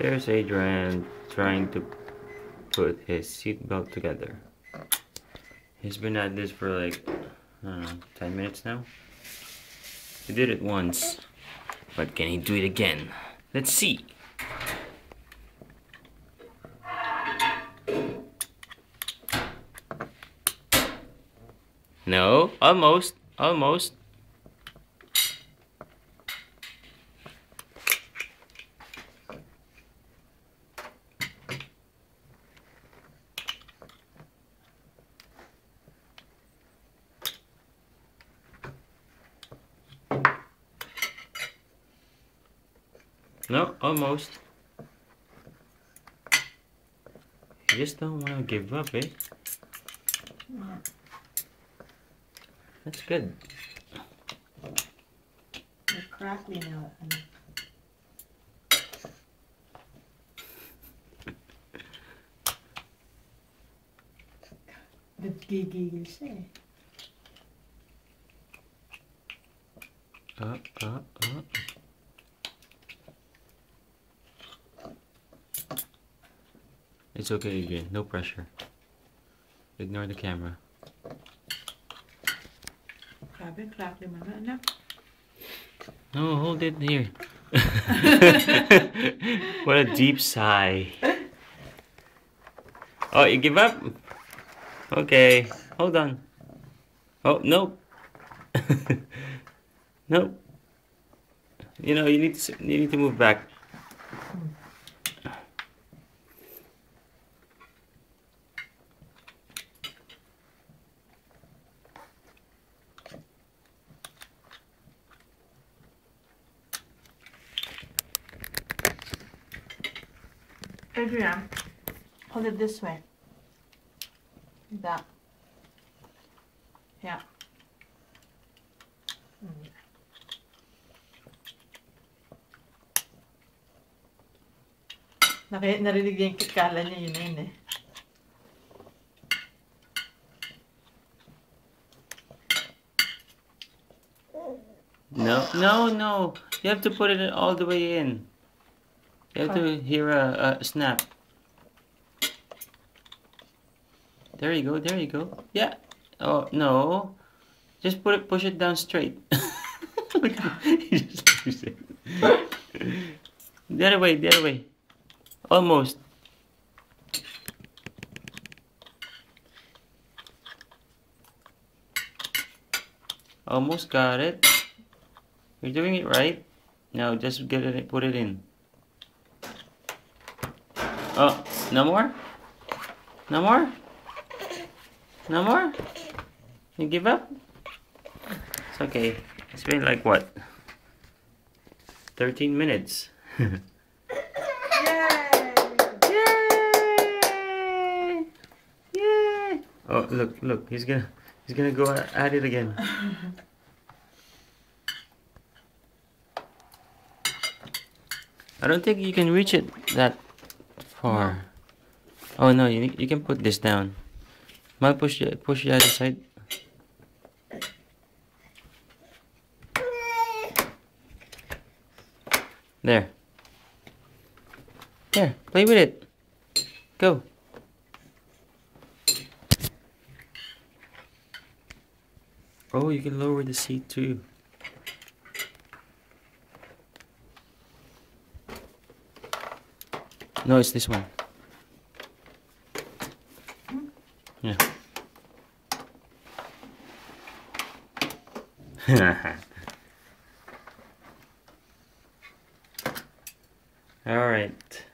There's Adrian trying to put his seatbelt together. He's been at this for like, I don't know, 10 minutes now. He did it once, but can he do it again? Let's see. No, almost, almost. No, almost. You just don't want to give up, eh? Yeah. That's good. They're crackly now. The gigi you say. Up. It's okay, Adrian. No pressure. Ignore the camera. Grabe, crackly man na, anak. No, hold it here. What a deep sigh. Oh, you give up? Okay, hold on. Oh, no. No. You know, you need to move back. Adrian, hold it this way. Like that. Yeah. Narinig niya yung kikala niya, yun eh. No. You have to put it all the way in. You have to hear a snap. There you go. Yeah. Oh, no. Just push it down straight. Look at he just pushed it. The other way. Almost. Almost got it. You're doing it right. Now just put it in. Oh, no more? No more? No more? You give up? It's okay. It's been like what? 13 minutes. Yay! Yay! Oh, look. He's gonna go at it again. I don't think you can reach it that far. No. Oh no, you can put this down. Might push the other side. There, play with it. Go. Oh, you can lower the seat too. No, it's this one. Yeah. All right.